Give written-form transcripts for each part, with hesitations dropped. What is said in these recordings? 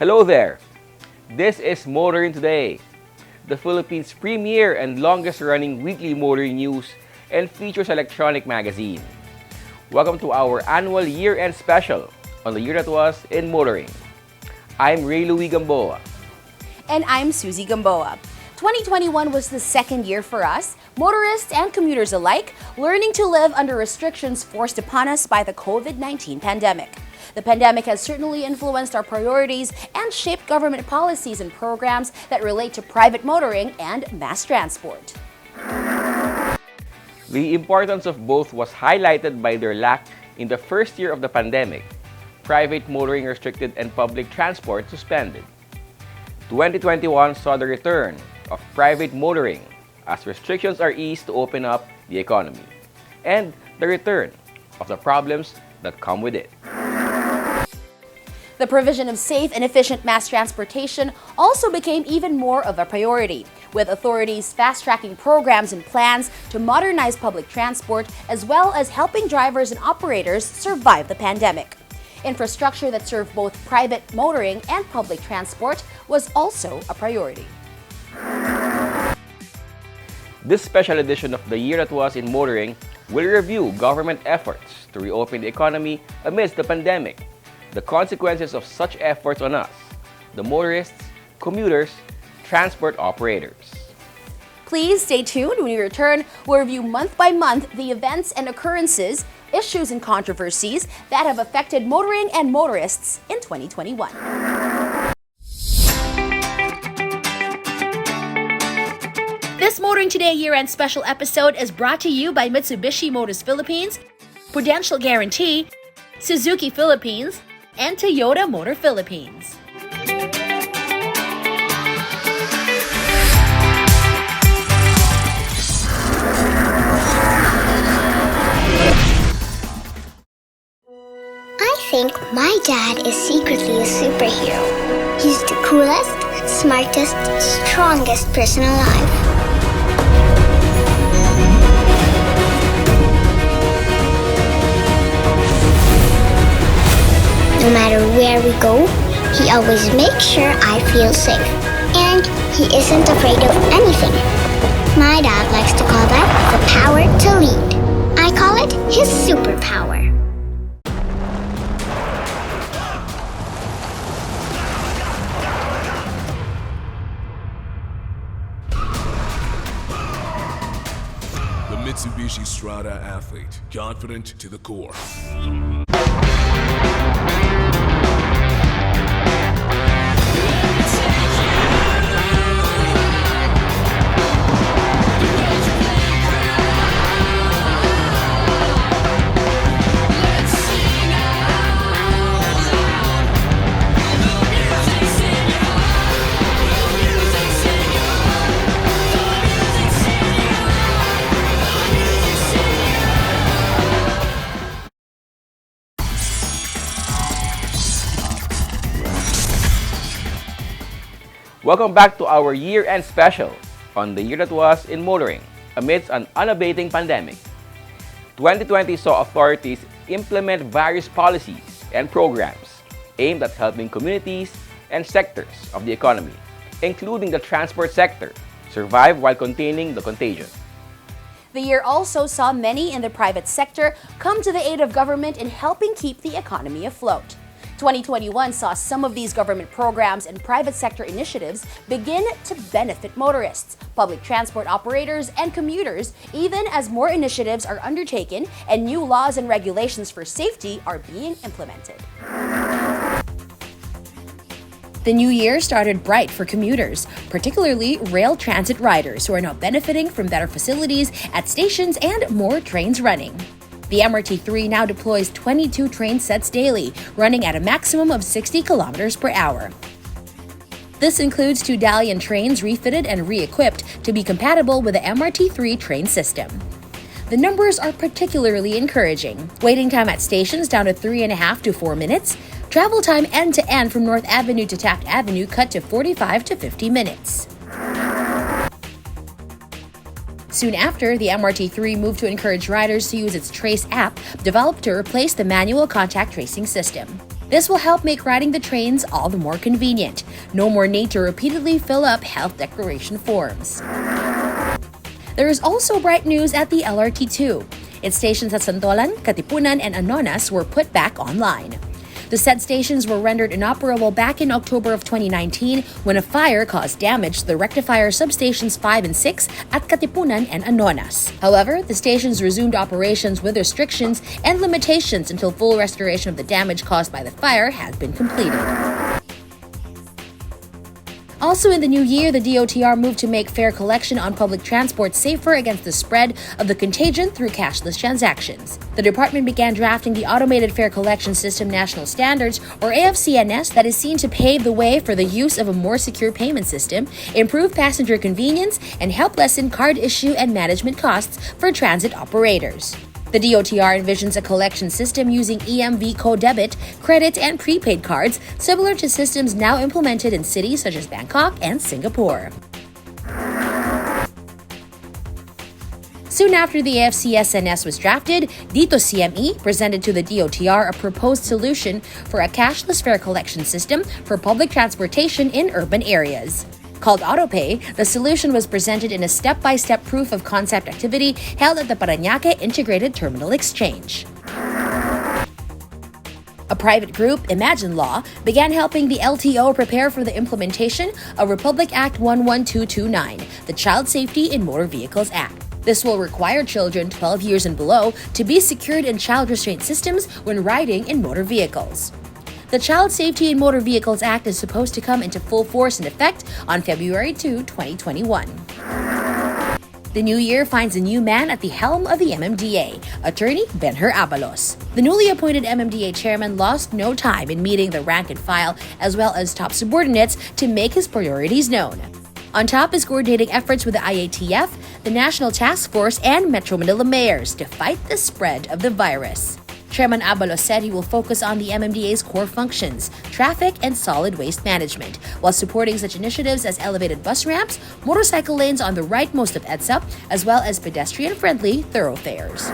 Hello there! This is Motoring Today, the Philippines' premier and longest-running weekly motoring news and features electronic magazine. Welcome to our annual year-end special on the year that was in motoring. I'm Ray Louie Gamboa. And I'm Susie Gamboa. 2021 was the second year for us, motorists and commuters alike, learning to live under restrictions forced upon us by the COVID-19 pandemic. The pandemic has certainly influenced our priorities and shaped government policies and programs that relate to private motoring and mass transport. The importance of both was highlighted by their lack in the first year of the pandemic, private motoring restricted and public transport suspended. 2021 saw the return of private motoring as restrictions are eased to open up the economy, and the return of the problems that come with it. The provision of safe and efficient mass transportation also became even more of a priority, with authorities fast-tracking programs and plans to modernize public transport as well as helping drivers and operators survive the pandemic. Infrastructure that served both private motoring and public transport was also a priority. This special edition of the year that was in motoring will review government efforts to reopen the economy amidst the pandemic, the consequences of such efforts on us, the motorists, commuters, transport operators. Please stay tuned. When we return, we'll review month by month the events and occurrences, issues and controversies that have affected motoring and motorists in 2021. This Motoring Today year-end special episode is brought to you by Mitsubishi Motors Philippines, Prudential Guarantee, Suzuki Philippines, and Toyota Motor Philippines. I think my dad is secretly a superhero. He's the coolest, smartest, strongest person alive. No matter where we go, he always makes sure I feel safe. And he isn't afraid of anything. My dad likes to call that the power to lead. I call it his superpower. The Mitsubishi Strada athlete, confident to the core. Welcome back to our year-end special on the year that was in motoring amidst an unabating pandemic. 2020 saw authorities implement various policies and programs aimed at helping communities and sectors of the economy, including the transport sector, survive while containing the contagion. The year also saw many in the private sector come to the aid of government in helping keep the economy afloat. 2021 saw some of these government programs and private sector initiatives begin to benefit motorists, public transport operators, and commuters, even as more initiatives are undertaken and new laws and regulations for safety are being implemented. The new year started bright for commuters, particularly rail transit riders who are now benefiting from better facilities at stations and more trains running. The MRT3 now deploys 22 train sets daily, running at a maximum of 60 kilometers per hour. This includes 2 Dalian trains refitted and re-equipped to be compatible with the MRT3 train system. The numbers are particularly encouraging. Waiting time at stations down to 3.5 to 4 minutes. Travel time end-to-end from North Avenue to Taft Avenue cut to 45 to 50 minutes. Soon after, the MRT3 moved to encourage riders to use its Trace app, developed to replace the manual contact tracing system. This will help make riding the trains all the more convenient. No more need to repeatedly fill up health declaration forms. There is also bright news at the LRT2. Its stations at Santolan, Katipunan, and Anonas were put back online. The said stations were rendered inoperable back in October of 2019 when a fire caused damage to the rectifier substations 5 and 6 at Katipunan and Anonas. However, the stations resumed operations with restrictions and limitations until full restoration of the damage caused by the fire had been completed. Also in the new year, the DOTR moved to make fare collection on public transport safer against the spread of the contagion through cashless transactions. The department began drafting the Automated Fare Collection System National Standards, or AFCNS, that is seen to pave the way for the use of a more secure payment system, improve passenger convenience, and help lessen card issue and management costs for transit operators. The DOTR envisions a collection system using EMV co-debit, credit, and prepaid cards, similar to systems now implemented in cities such as Bangkok and Singapore. Soon after the AFC-SNS was drafted, Dito CME presented to the DOTR a proposed solution for a cashless fare collection system for public transportation in urban areas. Called AutoPay, the solution was presented in a step-by-step proof of concept activity held at the Parañaque Integrated Terminal Exchange. A private group, Imagine Law, began helping the LTO prepare for the implementation of Republic Act 11229, the Child Safety in Motor Vehicles Act. This will require children 12 years and below to be secured in child restraint systems when riding in motor vehicles. The Child Safety in Motor Vehicles Act is supposed to come into full force and effect on February 2, 2021. The new year finds a new man at the helm of the MMDA, Attorney Benher Abalos. The newly appointed MMDA chairman lost no time in meeting the rank and file as well as top subordinates to make his priorities known. On top is coordinating efforts with the IATF, the National Task Force, and Metro Manila mayors to fight the spread of the virus. Chairman Abalos said he will focus on the MMDA's core functions, traffic and solid waste management, while supporting such initiatives as elevated bus ramps, motorcycle lanes on the rightmost of EDSA, as well as pedestrian-friendly thoroughfares.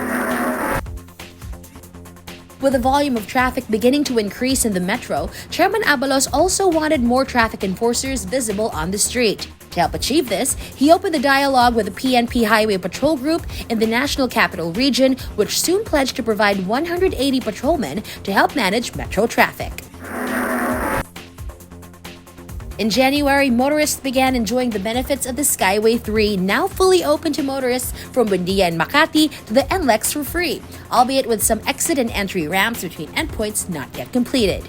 With the volume of traffic beginning to increase in the metro, Chairman Abalos also wanted more traffic enforcers visible on the street. To help achieve this, he opened the dialogue with the PNP Highway Patrol Group in the National Capital Region, which soon pledged to provide 180 patrolmen to help manage metro traffic. In January, motorists began enjoying the benefits of the Skyway 3, now fully open to motorists from Buendia and Makati to the NLEX for free, albeit with some exit and entry ramps between endpoints not yet completed.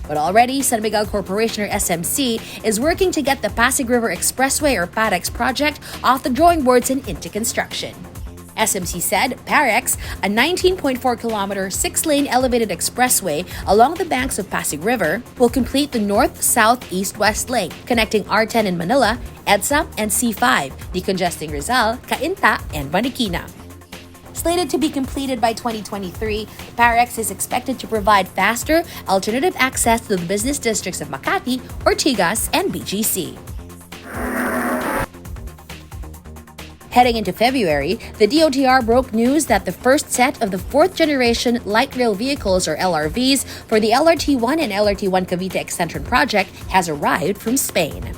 But already, San Miguel Corporation, or SMC, is working to get the Pasig River Expressway, or PAREX project, off the drawing boards and into construction. SMC said PAREX, a 19.4-kilometer, 6-lane elevated expressway along the banks of Pasig River, will complete the north, south, east, west lane, connecting R10 in Manila, EDSA, and C5, decongesting Rizal, Cainta, and Marikina. Slated to be completed by 2023, PAREX is expected to provide faster, alternative access to the business districts of Makati, Ortigas, and BGC. Heading into February, the DOTR broke news that the first set of the 4th-generation light rail vehicles, or LRVs, for the LRT1 and LRT1 Cavite Extension project has arrived from Spain.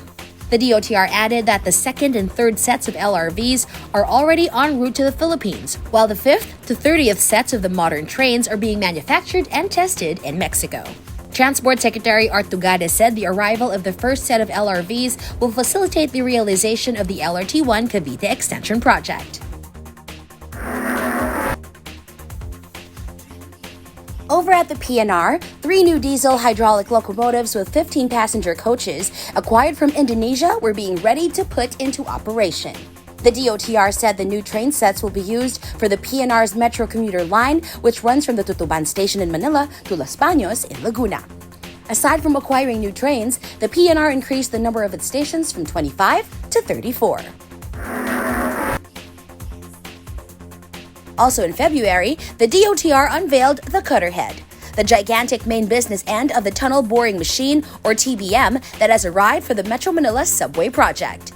The DOTR added that the 2nd and 3rd sets of LRVs are already en route to the Philippines, while the 5th to 30th sets of the modern trains are being manufactured and tested in Mexico. Transport Secretary Art Tugade said the arrival of the first set of LRVs will facilitate the realization of the LRT1 Cavite Extension project. Over at the PNR, 3 new diesel hydraulic locomotives with 15 passenger coaches acquired from Indonesia were being ready to put into operation. The DOTR said the new train sets will be used for the PNR's Metro commuter line, which runs from the Tutuban station in Manila to Los Baños in Laguna. Aside from acquiring new trains, the PNR increased the number of its stations from 25 to 34. Also in February, the DOTR unveiled the Cutterhead, the gigantic main business end of the tunnel boring machine, or TBM, that has arrived for the Metro Manila subway project.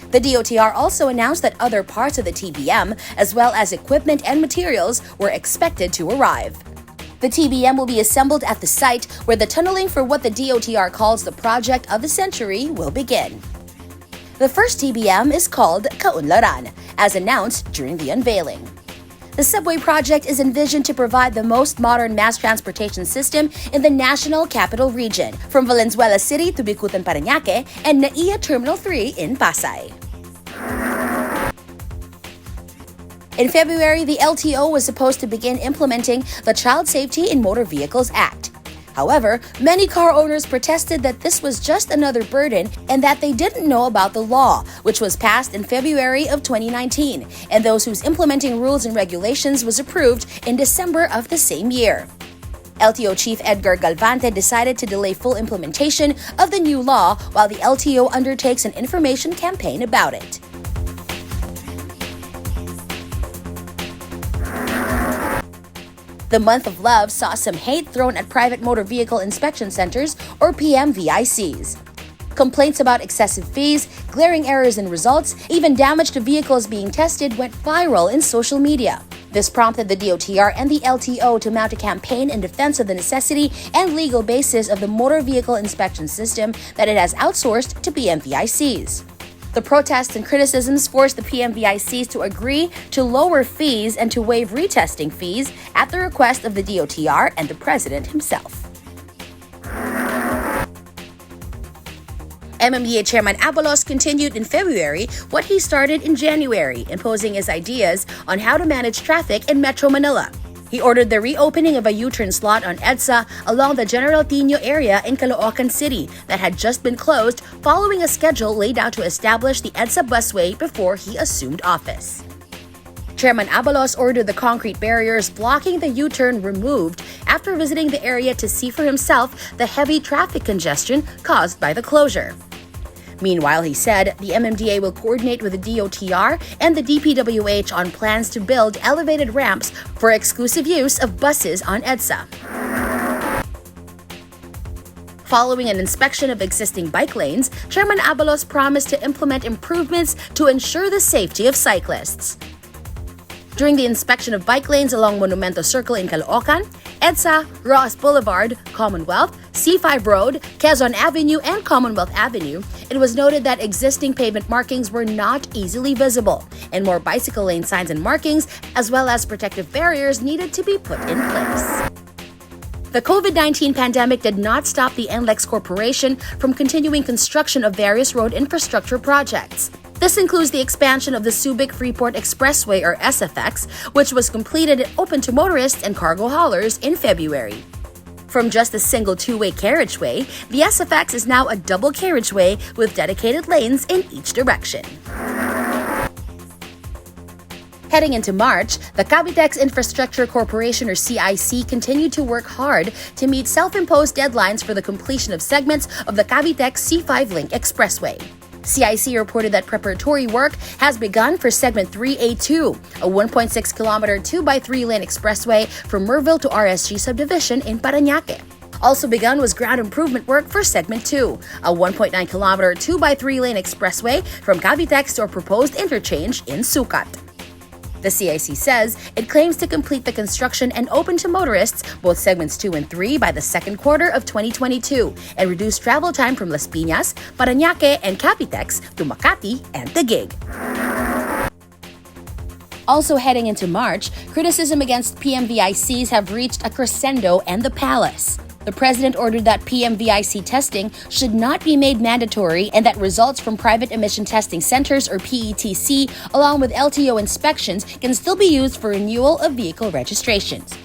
The DOTR also announced that other parts of the TBM, as well as equipment and materials, were expected to arrive. The TBM will be assembled at the site where the tunneling for what the DOTR calls the project of the century will begin. The first TBM is called Kaunlaran, as announced during the unveiling. The subway project is envisioned to provide the most modern mass transportation system in the National Capital Region, from Valenzuela City to Bicutan, Parañaque, and NAIA Terminal 3 in Pasay. In February, the LTO was supposed to begin implementing the Child Safety in Motor Vehicles Act. However, many car owners protested that this was just another burden and that they didn't know about the law, which was passed in February of 2019, and those whose implementing rules and regulations was approved in December of the same year. LTO Chief Edgar Galvante decided to delay full implementation of the new law while the LTO undertakes an information campaign about it. The month of love saw some hate thrown at private motor vehicle inspection centers, or PMVICs. Complaints about excessive fees, glaring errors in results, even damage to vehicles being tested went viral in social media. This prompted the DOTR and the LTO to mount a campaign in defense of the necessity and legal basis of the motor vehicle inspection system that it has outsourced to PMVICs. The protests and criticisms forced the PMVICs to agree to lower fees and to waive retesting fees at the request of the DOTR and the President himself. MMDA Chairman Abalos continued in February what he started in January, imposing his ideas on how to manage traffic in Metro Manila. He ordered the reopening of a U-turn slot on EDSA along the General Tino area in Caloocan City that had just been closed following a schedule laid out to establish the EDSA busway before he assumed office. Chairman Abalos ordered the concrete barriers blocking the U-turn removed after visiting the area to see for himself the heavy traffic congestion caused by the closure. Meanwhile, he said the MMDA will coordinate with the DOTR and the DPWH on plans to build elevated ramps for exclusive use of buses on EDSA. Following an inspection of existing bike lanes, Chairman Abalos promised to implement improvements to ensure the safety of cyclists. During the inspection of bike lanes along Monumento Circle in Caloocan, EDSA, Ross Boulevard, Commonwealth, C5 Road, Quezon Avenue, and Commonwealth Avenue, it was noted that existing pavement markings were not easily visible, and more bicycle lane signs and markings, as well as protective barriers, needed to be put in place. The COVID-19 pandemic did not stop the NLEX Corporation from continuing construction of various road infrastructure projects. This includes the expansion of the Subic-Freeport Expressway, or SFX, which was completed and open to motorists and cargo haulers in February. From just a single two-way carriageway, the SFX is now a double carriageway with dedicated lanes in each direction. Heading into March, the Cavitex Infrastructure Corporation, or CIC, continued to work hard to meet self-imposed deadlines for the completion of segments of the Cavitex C5 Link Expressway. CIC reported that preparatory work has begun for Segment 3A2, a 1.6-kilometer 2x3-lane expressway from Merville to RSG subdivision in Parañaque. Also begun was ground improvement work for Segment 2, a 1.9-kilometer 2x3-lane expressway from Cavitex to a proposed interchange in Sucat. The CIC says it claims to complete the construction and open to motorists both segments 2 and 3 by the second quarter of 2022 and reduce travel time from Las Piñas, Parañaque, and Cavitex to Makati and Taguig. Also heading into March, criticism against PMVICs have reached a crescendo and the palace. The president ordered that PMVIC testing should not be made mandatory and that results from private emission testing centers, or PETC, along with LTO inspections, can still be used for renewal of vehicle registrations.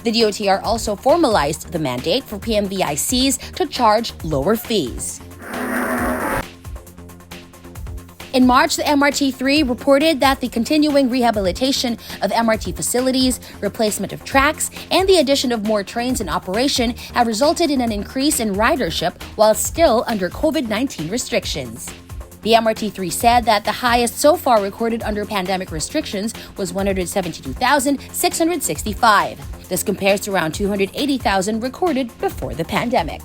The DOTR also formalized the mandate for PMVICs to charge lower fees. In March, the MRT-3 reported that the continuing rehabilitation of MRT facilities, replacement of tracks, and the addition of more trains in operation have resulted in an increase in ridership while still under COVID-19 restrictions. The MRT-3 said that the highest so far recorded under pandemic restrictions was 172,665. This compares to around 280,000 recorded before the pandemic.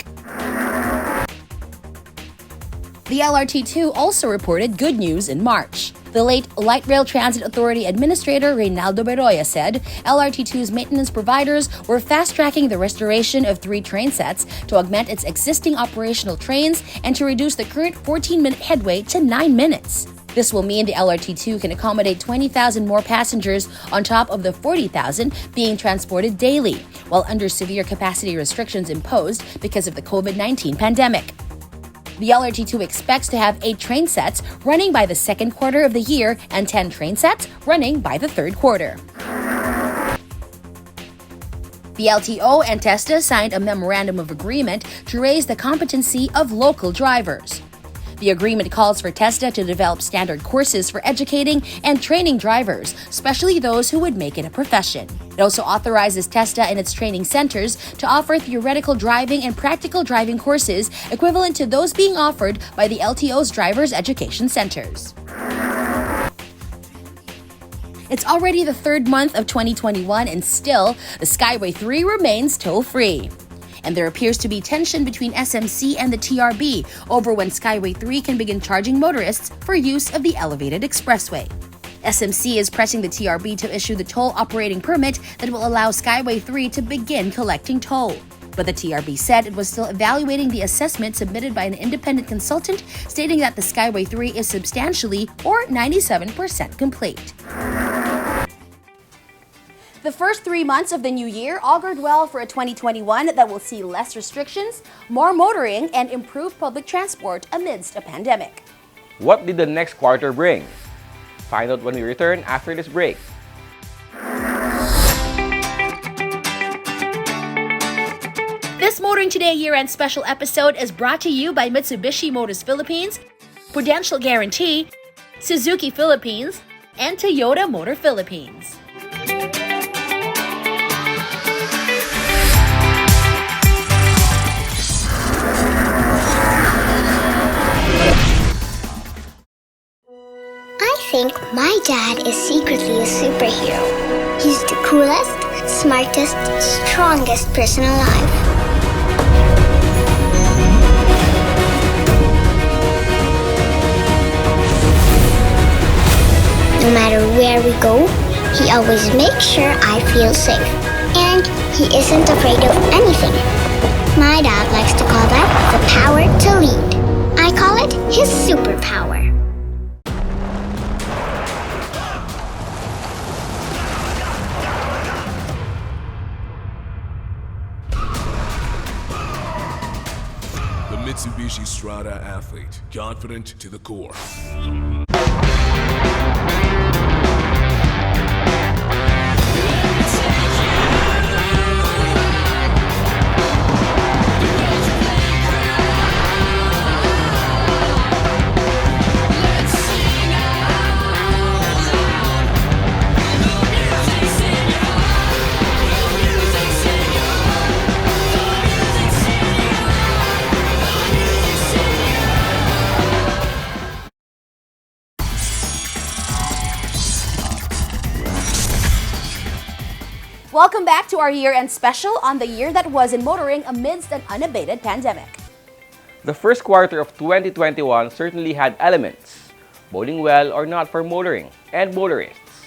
The LRT2 also reported good news in March. The late Light Rail Transit Authority Administrator Reynaldo Beroya said LRT2's maintenance providers were fast-tracking the restoration of 3 train sets to augment its existing operational trains and to reduce the current 14-minute headway to 9 minutes. This will mean the LRT2 can accommodate 20,000 more passengers on top of the 40,000 being transported daily, while under severe capacity restrictions imposed because of the COVID-19 pandemic. The LRT2 expects to have 8 train sets running by the second quarter of the year and 10 train sets running by the third quarter. The LTO and TESDA signed a memorandum of agreement to raise the competency of local drivers. The agreement calls for TESDA to develop standard courses for educating and training drivers, especially those who would make it a profession. It also authorizes TESDA and its training centers to offer theoretical driving and practical driving courses equivalent to those being offered by the LTO's drivers' education centers. It's already the 3rd month of 2021 and still, the Skyway 3 remains toll-free. And there appears to be tension between SMC and the TRB over when Skyway 3 can begin charging motorists for use of the elevated expressway. SMC is pressing the TRB to issue the toll operating permit that will allow Skyway 3 to begin collecting toll. But the TRB said it was still evaluating the assessment submitted by an independent consultant, stating that the Skyway 3 is substantially or 97% complete. The first 3 months of the new year augured well for a 2021 that will see less restrictions, more motoring, and improved public transport amidst a pandemic. What did the next quarter bring? Find out when we return after this break. This Motoring Today year-end special episode is brought to you by Mitsubishi Motors Philippines, Prudential Guarantee, Suzuki Philippines, and Toyota Motor Philippines. I think my dad is secretly a superhero. He's the coolest, smartest, strongest person alive. No matter where we go, he always makes sure I feel safe. And he isn't afraid of anything. My dad likes to call that the power to lead. I call it his superpower. The Mitsubishi Strada athlete, confident to the core. Welcome back to our year-end special on the year that was in motoring amidst an unabated pandemic. The first quarter of 2021 certainly had elements, boding well or not for motoring and motorists.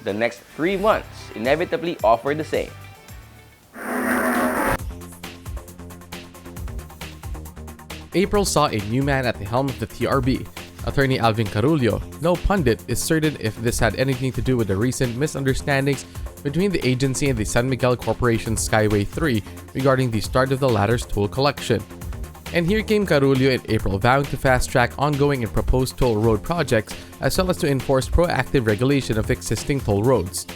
The next 3 months inevitably offer the same. April saw a new man at the helm of the TRB. Attorney Alvin Carullo, no pundit, is certain if this had anything to do with the recent misunderstandings between the agency and the San Miguel Corporation's Skyway 3 regarding the start of the latter's toll collection. And here came Carullo in April, vowing to fast-track ongoing and proposed toll road projects as well as to enforce proactive regulation of existing toll roads.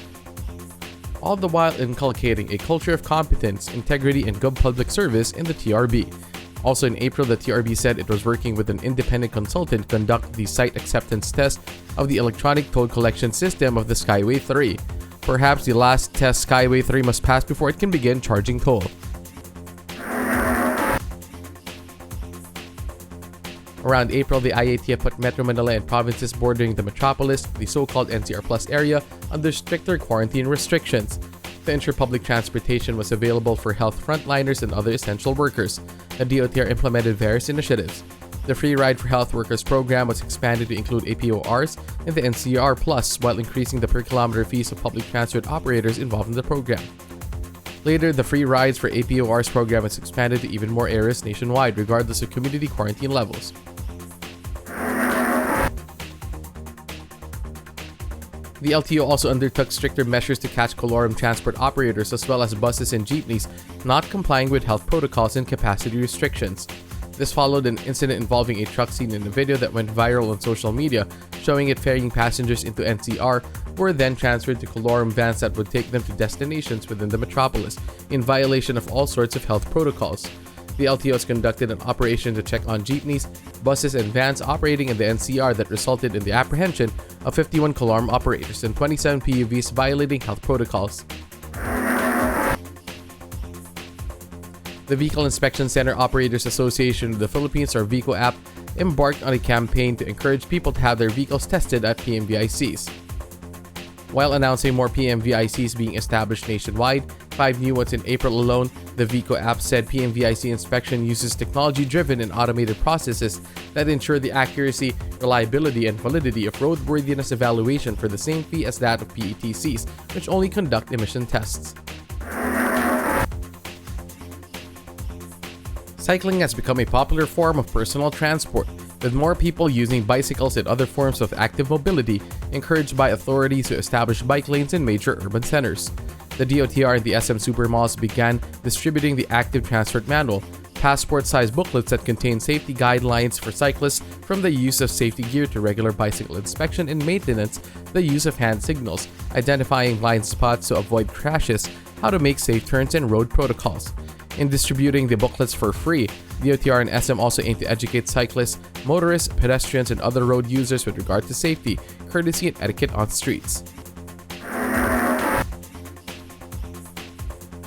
all the while inculcating a culture of competence, integrity, and good public service in the TRB. Also in April, the TRB said it was working with an independent consultant to conduct the site acceptance test of the electronic toll collection system of the Skyway 3. Perhaps the last test Skyway 3 must pass before it can begin charging toll. Around April, the IATF put Metro Manila and provinces bordering the metropolis, the so-called NCR Plus area, under stricter quarantine restrictions. To ensure public transportation was available for health frontliners and other essential workers, the DOTR implemented various initiatives. The Free Ride for Health Workers program was expanded to include APORs and the NCR Plus, while increasing the per-kilometer fees of public transport operators involved in the program. Later, the Free Rides for APORs program was expanded to even more areas nationwide, regardless of community quarantine levels. The LTO also undertook stricter measures to catch colorum transport operators as well as buses and jeepneys not complying with health protocols and capacity restrictions. This followed an incident involving a truck seen in a video that went viral on social media, showing it ferrying passengers into NCR, who were then transferred to colorum vans that would take them to destinations within the metropolis, in violation of all sorts of health protocols. The LTOs conducted an operation to check on jeepneys, buses, and vans operating in the NCR that resulted in the apprehension of 51 colorum operators and 27 PUVs violating health protocols. The Vehicle Inspection Center Operators Association of the Philippines, or VICO-AP, embarked on a campaign to encourage people to have their vehicles tested at PMVICs. While announcing more PMVICs being established nationwide, 5 new ones in April alone, the VICO-AP said PMVIC inspection uses technology-driven and automated processes that ensure the accuracy, reliability, and validity of roadworthiness evaluation for the same fee as that of PETCs, which only conduct emission tests. Cycling has become a popular form of personal transport, with more people using bicycles and other forms of active mobility, encouraged by authorities to establish bike lanes in major urban centers. The DOTR and the SM Supermalls began distributing the Active Transport Manual, passport-sized booklets that contain safety guidelines for cyclists, from the use of safety gear to regular bicycle inspection and maintenance, the use of hand signals, identifying blind spots to avoid crashes, how to make safe turns, and road protocols. In distributing the booklets for free, DOTR and SM also aim to educate cyclists, motorists, pedestrians, and other road users with regard to safety, courtesy, and etiquette on streets.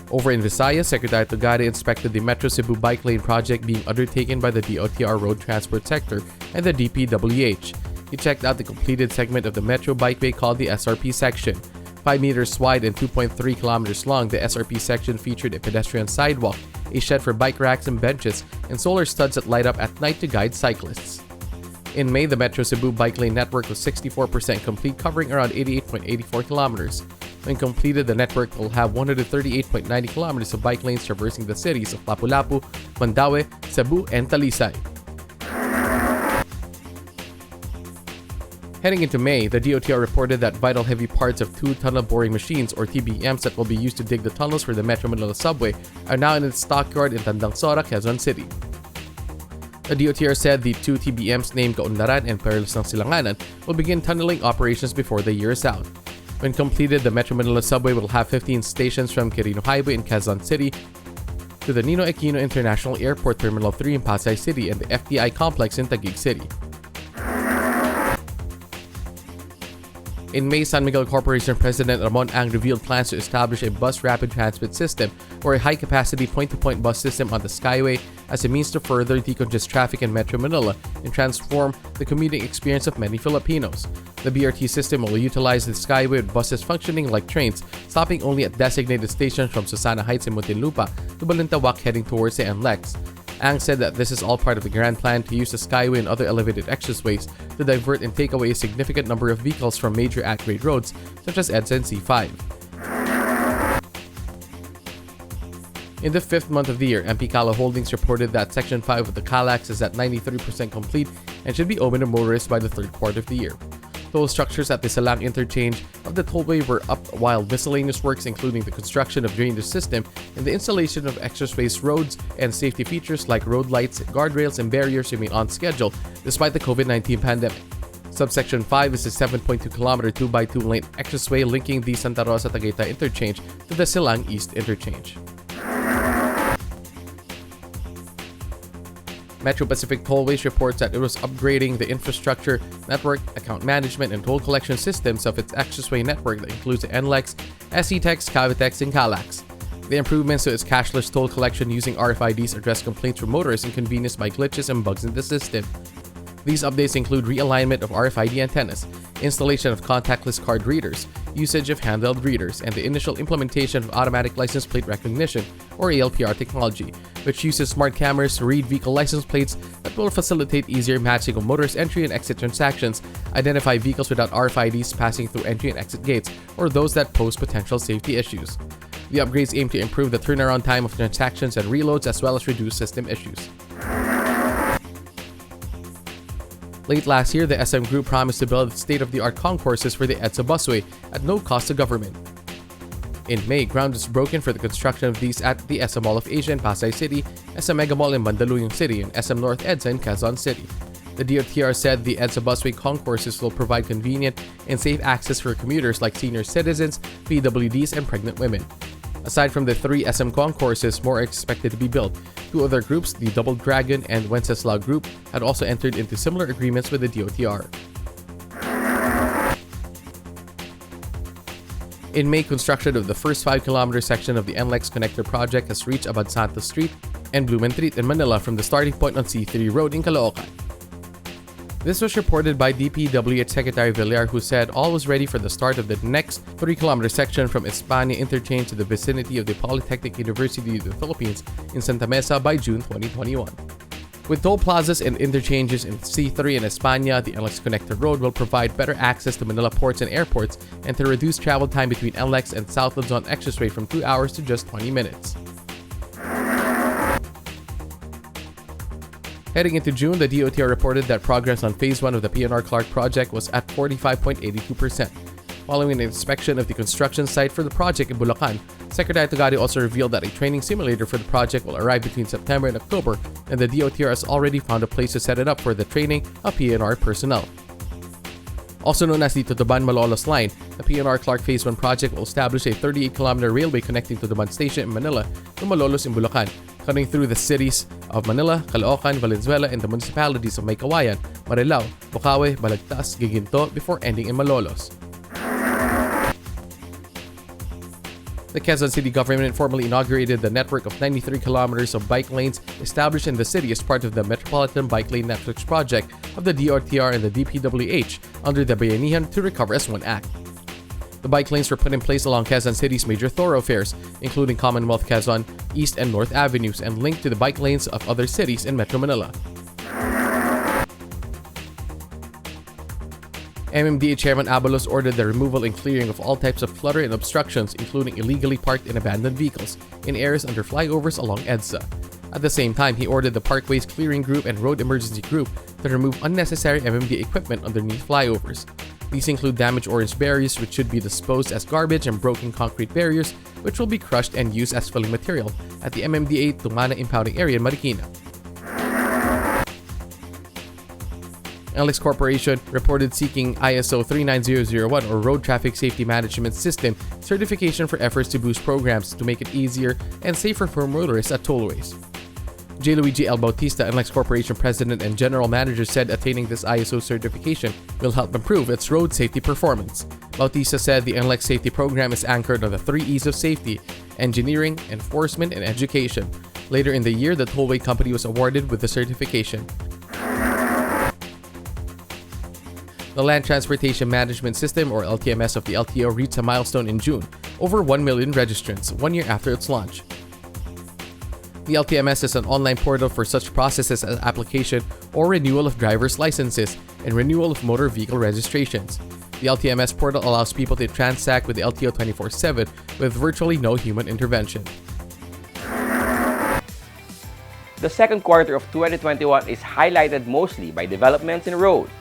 Over in Visayas, Secretary Togade inspected the Metro Cebu Bike Lane project being undertaken by the DOTR Road Transport Sector and the DPWH. He checked out the completed segment of the Metro Bikeway called the SRP section. 5 meters wide and 2.3 kilometers long, the SRP section featured a pedestrian sidewalk, a shed for bike racks and benches, and solar studs that light up at night to guide cyclists. In May, the Metro Cebu Bike Lane network was 64% complete, covering around 88.84 kilometers. When completed, the network will have 138.90 kilometers of bike lanes traversing the cities of Lapu-Lapu, Mandaue, Cebu, and Talisay. Heading into May, the DOTR reported that vital heavy parts of 2 tunnel boring machines, or TBMs, that will be used to dig the tunnels for the Metro Manila subway are now in its stockyard in Tandangsora, Quezon City. The DOTR said the 2 TBMs named Kaunlaran and Perlas ng Silanganan will begin tunneling operations before the year is out. When completed, the Metro Manila subway will have 15 stations from Quirino Highway in Quezon City to the Ninoy Aquino International Airport Terminal 3 in Pasay City and the FTI complex in Taguig City. In May, San Miguel Corporation President Ramon Ang revealed plans to establish a bus rapid transit system or a high-capacity point-to-point bus system on the Skyway as a means to further decongest traffic in Metro Manila and transform the commuting experience of many Filipinos. The BRT system will utilize the Skyway with buses functioning like trains, stopping only at designated stations from Susana Heights in Muntinlupa to Balintawak heading towards the NLEX. Ang said that this is all part of the grand plan to use the Skyway and other elevated expressways to divert and take away a significant number of vehicles from major at-grade roads such as EDSA and C5. In the 5th month of the year, MP Kala Holdings reported that Section 5 of the Calax is at 93% complete and should be open to motorists by the 3rd quarter of the year. Toll structures at the Salang interchange of the tollway were up, while miscellaneous works including the construction of drainage system and the installation of expressways, roads, and safety features like road lights, guardrails, and barriers remain on schedule despite the COVID-19 pandemic. Subsection 5 is a 7.2-kilometer 2x2 lane expressway linking the Santa Rosa Tagaytay interchange to the Silang East interchange. Metro Pacific Tollways reports that it was upgrading the infrastructure, network, account management, and toll collection systems of its expressway network that includes the NLEX, SCTEX, Cavitex, and CALAX. The improvements to its cashless toll collection using RFIDs address complaints from motorists inconvenienced by glitches and bugs in the system. These updates include realignment of RFID antennas, installation of contactless card readers, usage of handheld readers, and the initial implementation of automatic license plate recognition, or ALPR technology, which uses smart cameras to read vehicle license plates that will facilitate easier matching of motorist entry and exit transactions, identify vehicles without RFIDs passing through entry and exit gates, or those that pose potential safety issues. The upgrades aim to improve the turnaround time of transactions and reloads as well as reduce system issues. Late last year, the SM Group promised to build state-of-the-art concourses for the EDSA busway at no cost to government. In May, ground was broken for the construction of these at the SM Mall of Asia in Pasay City, SM Mega Mall in Mandaluyong City, and SM North EDSA in Quezon City. The DOTR said the EDSA busway concourses will provide convenient and safe access for commuters like senior citizens, PWDs, and pregnant women. Aside from the 3 SM concourses, more are expected to be built. 2 other groups, the Double Dragon and Wenceslao Group, had also entered into similar agreements with the DOTR. In May, construction of the first 5-kilometer section of the NLEX Connector project has reached Abad Santos Street and Blumentritt in Manila from the starting point on C3 Road in Caloocan. This was reported by DPWH Secretary Villar, who said all was ready for the start of the next 3-kilometer section from Espana Interchange to the vicinity of the Polytechnic University of the Philippines in Santa Mesa by June 2021. With toll plazas and interchanges in C3 and Espana, the NLEX Connector Road will provide better access to Manila ports and airports and to reduce travel time between NLEX and South Luzon Expressway from 2 hours to just 20 minutes. Heading into June, the DOTR reported that progress on Phase 1 of the PNR Clark project was at 45.82%. Following an inspection of the construction site for the project in Bulacan, Secretary Togadi also revealed that a training simulator for the project will arrive between September and October, and the DOTR has already found a place to set it up for the training of PNR personnel. Also known as the Tutuban-Malolos Line, the PNR Clark Phase 1 project will establish a 38-kilometer railway connecting Tutuban Station in Manila to Malolos in Bulacan, cutting through the cities of Manila, Caloocan, Valenzuela, and the municipalities of Maykawayan, Marilao, Bocaue, Balagtas, Giginto before ending in Malolos. The Quezon City government formally inaugurated the network of 93 kilometers of bike lanes established in the city as part of the Metropolitan Bike Lane Networks project of the DOTR and the DPWH under the Bayanihan to Recover as One Act. The bike lanes were put in place along Quezon City's major thoroughfares, including Commonwealth Quezon, East and North Avenues, and linked to the bike lanes of other cities in Metro Manila. MMDA Chairman Abalos ordered the removal and clearing of all types of clutter and obstructions, including illegally parked and abandoned vehicles, in areas under flyovers along EDSA. At the same time, he ordered the Parkways Clearing Group and Road Emergency Group to remove unnecessary MMDA equipment underneath flyovers. These include damaged orange barriers, which should be disposed as garbage, and broken concrete barriers, which will be crushed and used as filling material at the MMDA Tumana impounding area in Marikina. NLEX Corporation reported seeking ISO 39001 or Road Traffic Safety Management System certification for efforts to boost programs to make it easier and safer for motorists at tollways. J. Luigi L. Bautista, NLEX Corporation President and General Manager, said attaining this ISO certification will help improve its road safety performance. Bautista said the NLEX safety program is anchored on the 3 E's of safety: engineering, enforcement, and education. Later in the year, the tollway company was awarded with the certification. The Land Transportation Management System, or LTMS, of the LTO reached a milestone in June, over 1 million registrants, 1 year after its launch. The LTMS is an online portal for such processes as application or renewal of driver's licenses and renewal of motor vehicle registrations. The LTMS portal allows people to transact with the LTO 24/7 with virtually no human intervention. The second quarter of 2021 is highlighted mostly by developments in roads,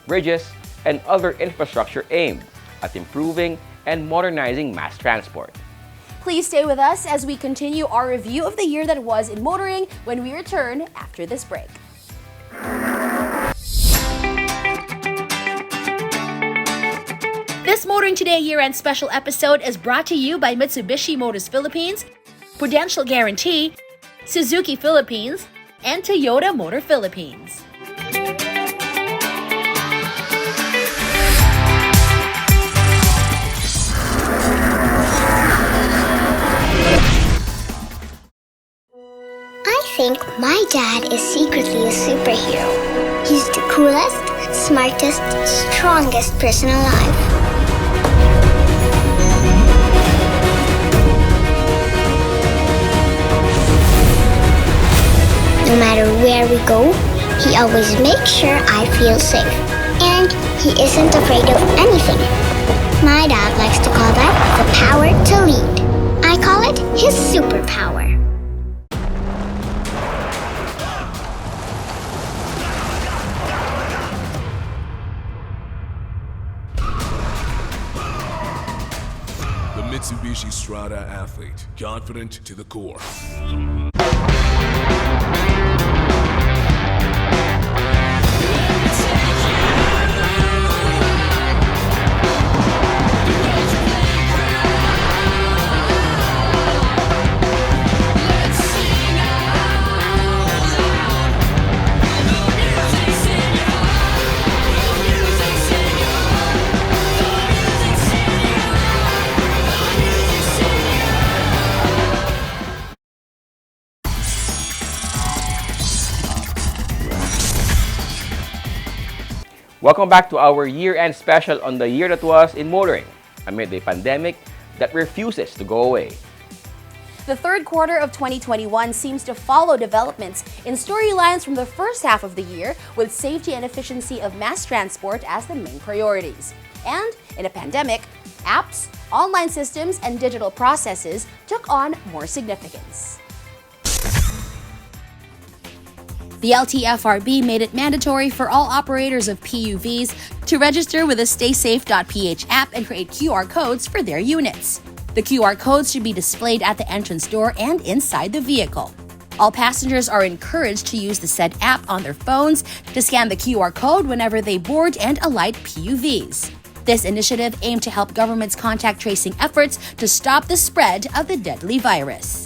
bridges, and other infrastructure aimed at improving and modernizing mass transport. Please stay with us as we continue our review of the year that was in motoring when we return after this break. Motoring Today year-end special episode is brought to you by Mitsubishi Motors Philippines, Prudential Guarantee, Suzuki Philippines, and Toyota Motor Philippines. I think my dad is secretly a superhero. He's the coolest, smartest, strongest person alive. No matter where we go, he always makes sure I feel safe. And he isn't afraid of anything. My dad likes to call that the power to lead. I call it his superpower. The Mitsubishi Strada athlete, confident to the core. Welcome back to our year-end special on the year that was in motoring, amid a pandemic that refuses to go away. The third quarter of 2021 seems to follow developments in storylines from the first half of the year, with safety and efficiency of mass transport as the main priorities. And in a pandemic, apps, online systems, and digital processes took on more significance. The LTFRB made it mandatory for all operators of PUVs to register with the StaySafe.ph app and create QR codes for their units. The QR codes should be displayed at the entrance door and inside the vehicle. All passengers are encouraged to use the said app on their phones to scan the QR code whenever they board and alight PUVs. This initiative aimed to help government's contact tracing efforts to stop the spread of the deadly virus.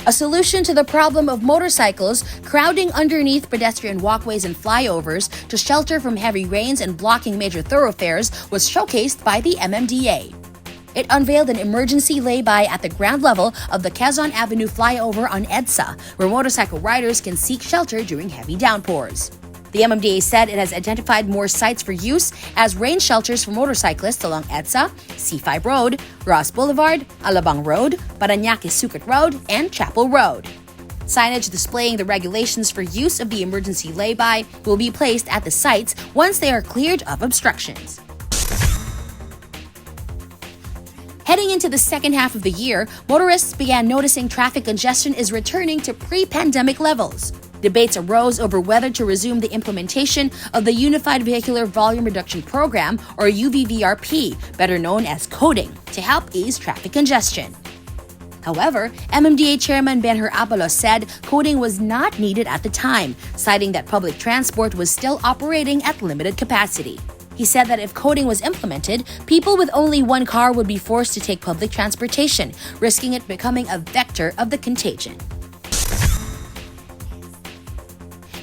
A solution to the problem of motorcycles crowding underneath pedestrian walkways and flyovers to shelter from heavy rains and blocking major thoroughfares was showcased by the MMDA. It unveiled an emergency lay-by at the ground level of the Quezon Avenue flyover on EDSA, where motorcycle riders can seek shelter during heavy downpours. The MMDA said it has identified more sites for use as rain shelters for motorcyclists along EDSA, C5 Road, Ross Boulevard, Alabang Road, Parañaque Sucat Road, and Chapel Road. Signage displaying the regulations for use of the emergency lay-by will be placed at the sites once they are cleared of obstructions. Heading into the second half of the year, motorists began noticing traffic congestion is returning to pre-pandemic levels. Debates arose over whether to resume the implementation of the Unified Vehicular Volume Reduction Program, or UVVRP, better known as coding, to help ease traffic congestion. However, MMDA Chairman Benhur Abalos said coding was not needed at the time, citing that public transport was still operating at limited capacity. He said that if coding was implemented, people with only one car would be forced to take public transportation, risking it becoming a vector of the contagion.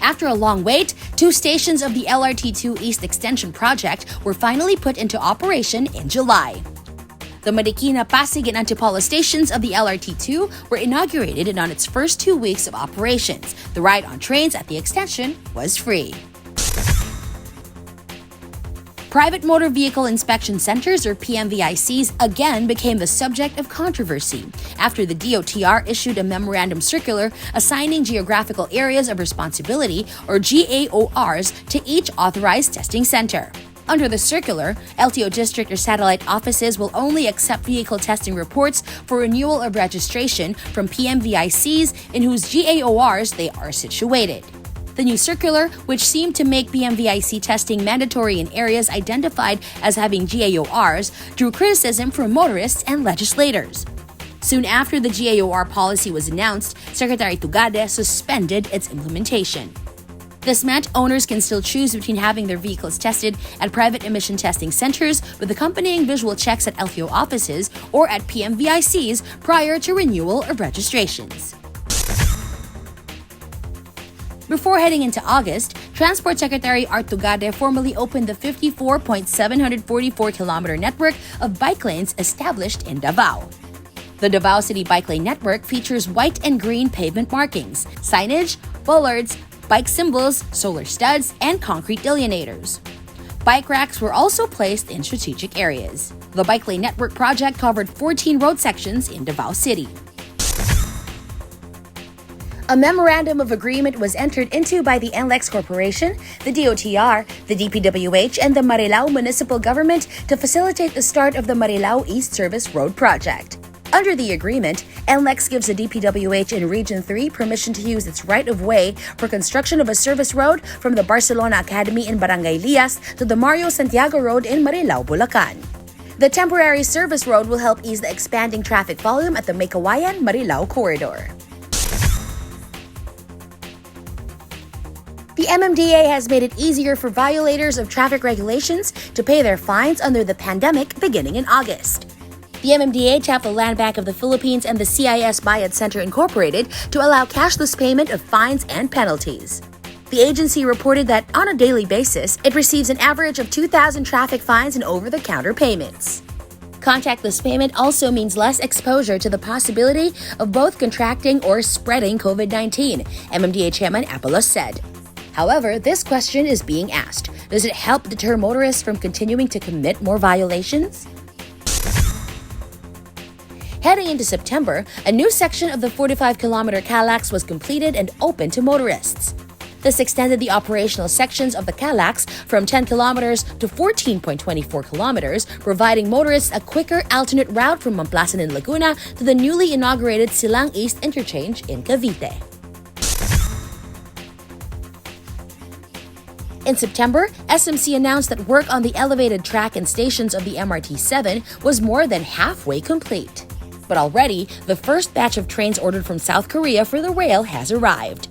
After a long wait, 2 stations of the LRT2 East Extension project were finally put into operation in July. The Marikina, Pasig, and Antipolo stations of the LRT2 were inaugurated, and on its first 2 weeks of operations, the ride on trains at the extension was free. Private Motor Vehicle Inspection Centers, or PMVICs, again became the subject of controversy after the DOTR issued a memorandum circular assigning geographical areas of responsibility, or GAORs, to each authorized testing center. Under the circular, LTO district or satellite offices will only accept vehicle testing reports for renewal of registration from PMVICs in whose GAORs they are situated. The new circular, which seemed to make PMVIC testing mandatory in areas identified as having GAORs, drew criticism from motorists and legislators. Soon after the GAOR policy was announced, Secretary Tugade suspended its implementation. This meant owners can still choose between having their vehicles tested at private emission testing centers with accompanying visual checks at LTO offices or at PMVICs prior to renewal of registrations. Before heading into August, Transport Secretary Art Tugade formally opened the 54.744-kilometer network of bike lanes established in Davao. The Davao City Bike Lane Network features white and green pavement markings, signage, bollards, bike symbols, solar studs, and concrete delineators. Bike racks were also placed in strategic areas. The Bike Lane Network project covered 14 road sections in Davao City. A memorandum of agreement was entered into by the NLEX Corporation, the DOTR, the DPWH, and the Marilao Municipal Government to facilitate the start of the Marilao East Service Road Project. Under the agreement, NLEX gives the DPWH in Region 3 permission to use its right-of-way for construction of a service road from the Barcelona Academy in Barangay Lias to the Mario Santiago Road in Marilao, Bulacan. The temporary service road will help ease the expanding traffic volume at the Meycauayan-Marilao corridor. The MMDA has made it easier for violators of traffic regulations to pay their fines under the pandemic beginning in August. The MMDA tapped the Land Bank of the Philippines and the CIS Bayad Center Incorporated to allow cashless payment of fines and penalties. The agency reported that on a daily basis, it receives an average of 2,000 traffic fines and over-the-counter payments. Contactless payment also means less exposure to the possibility of both contracting or spreading COVID-19, MMDA Chairman Apolos said. However, this question is being asked. Does it help deter motorists from continuing to commit more violations? Heading into September, a new section of the 45-kilometer Calax was completed and open to motorists. This extended the operational sections of the Calax from 10 kilometers to 14.24 kilometers, providing motorists a quicker alternate route from Mamplasan in Laguna to the newly inaugurated Silang East Interchange in Cavite. In September, SMC announced that work on the elevated track and stations of the MRT-7 was more than halfway complete. But already, the first batch of trains ordered from South Korea for the rail has arrived.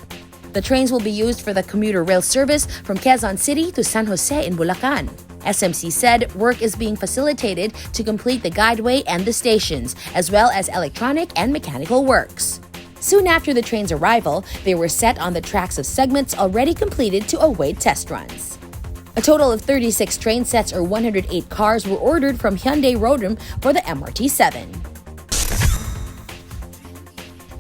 The trains will be used for the commuter rail service from Quezon City to San Jose in Bulacan. SMC said work is being facilitated to complete the guideway and the stations, as well as electronic and mechanical works. Soon after the train's arrival, they were set on the tracks of segments already completed to await test runs. A total of 36 train sets or 108 cars were ordered from Hyundai Rodam for the MRT-7.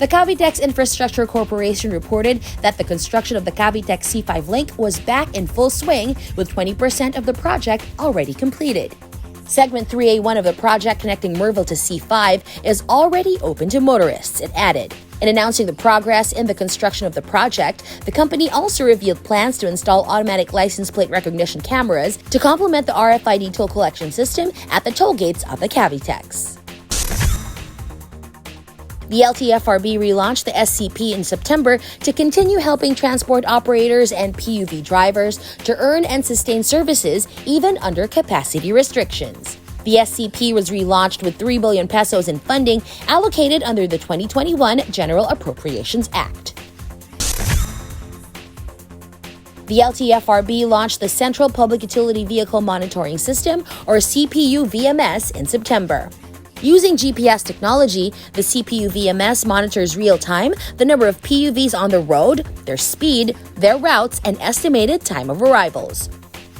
The Cavitex Infrastructure Corporation reported that the construction of the Cavitex C5 link was back in full swing with 20% of the project already completed. Segment 3A1 of the project connecting Merville to C5 is already open to motorists, it added. In announcing the progress in the construction of the project, the company also revealed plans to install automatic license plate recognition cameras to complement the RFID toll collection system at the toll gates of the Cavitex. The LTFRB relaunched the SCP in September to continue helping transport operators and PUV drivers to earn and sustain services even under capacity restrictions. The SCP was relaunched with 3 billion pesos in funding allocated under the 2021 General Appropriations Act. The LTFRB launched the Central Public Utility Vehicle Monitoring System, or CPU-VMS, in September. Using GPS technology, the CPU-VMS monitors real-time the number of PUVs on the road, their speed, their routes, and estimated time of arrivals.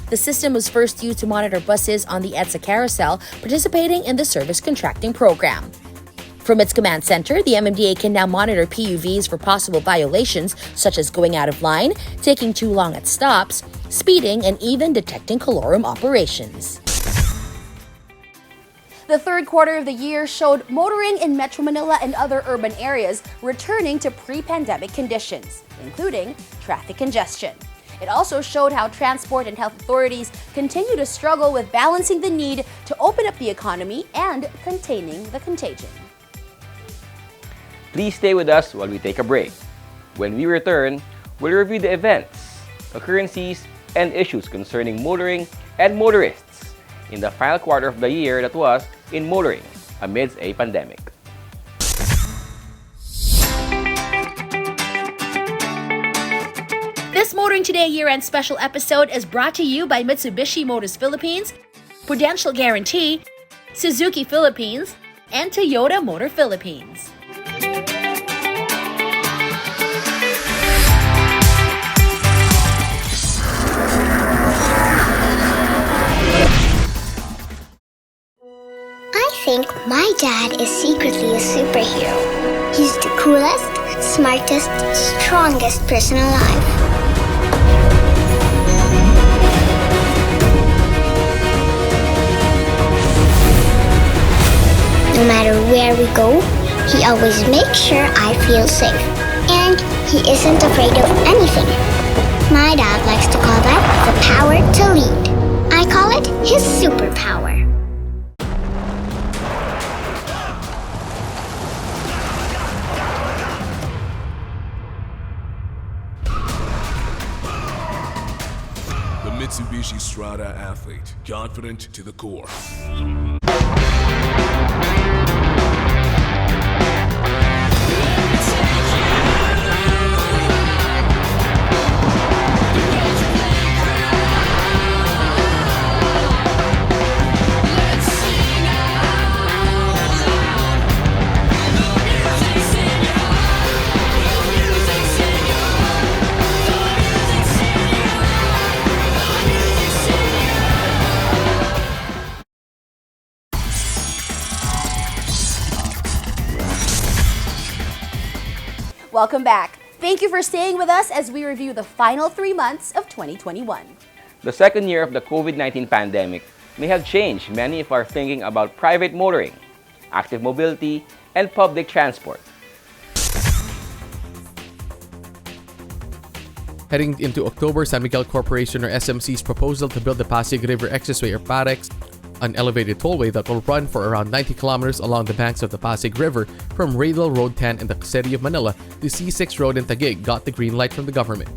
The system was first used to monitor buses on the EDSA carousel participating in the service contracting program. From its command center, the MMDA can now monitor PUVs for possible violations such as going out of line, taking too long at stops, speeding, and even detecting colorum operations. The third quarter of the year showed motoring in Metro Manila and other urban areas returning to pre-pandemic conditions, including traffic congestion. It also showed how transport and health authorities continue to struggle with balancing the need to open up the economy and containing the contagion. Please stay with us while we take a break. When we return, we'll review the events, occurrences, and issues concerning motoring and motorists in the final quarter of the year that was in motoring amidst a pandemic. This motoring Motoring Today year-end special episode is brought to you by Mitsubishi Motors Philippines, Prudential Guarantee, Suzuki Philippines, and Toyota Motor Philippines. I think my dad is secretly a superhero. He's the coolest, smartest, strongest person alive. No matter where we go, he always makes sure I feel safe. And he isn't afraid of anything. My dad likes to call that the power to lead. I call it his superpower. The Mitsubishi Strada athlete, confident to the core. Welcome back. Thank you for staying with us as we review the final 3 months of 2021. The second year of the COVID-19 pandemic may have changed many of our thinking about private motoring, active mobility, and public transport. Heading into October, San Miguel Corporation or SMC's proposal to build the Pasig River Expressway or PAREX, an elevated tollway that will run for around 90 kilometers along the banks of the Pasig River from Radial Road 10 in the city of Manila to C6 Road in Taguig, got the green light from the government.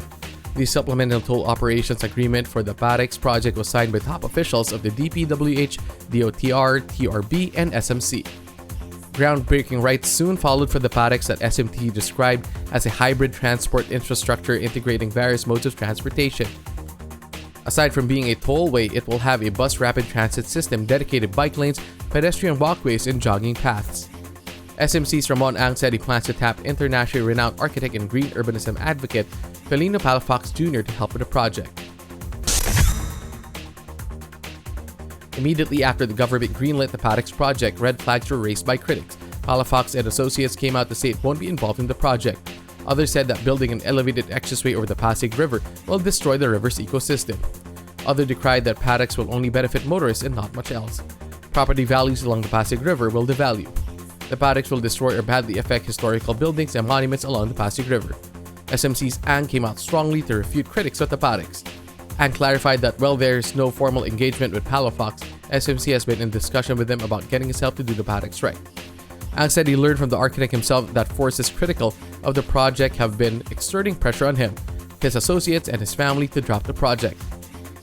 The supplemental toll operations agreement for the PAREX project was signed by top officials of the DPWH, DOTR, TRB, and SMC. Groundbreaking rights soon followed for the PAREX that SMT described as a hybrid transport infrastructure integrating various modes of transportation. Aside from being a tollway, it will have a bus rapid transit system, dedicated bike lanes, pedestrian walkways, and jogging paths. SMC's Ramon Ang said he plans to tap internationally renowned architect and green urbanism advocate Felino Palafox Jr. to help with the project. Immediately after the government greenlit the PAREX project, red flags were raised by critics. Palafox and associates came out to say it won't be involved in the project. Others said that building an elevated expressway over the Pasig River will destroy the river's ecosystem. Others decried that PAREX will only benefit motorists and not much else. Property values along the Pasig River will devalue. The PAREX will destroy or badly affect historical buildings and monuments along the Pasig River. SMC's Ang came out strongly to refute critics of the PAREX. Ang clarified that while there is no formal engagement with Palafox, SMC has been in discussion with them about getting his help to do the PAREX right. Ang said he learned from the architect himself that forces critical of the project have been exerting pressure on him, his associates, and his family to drop the project.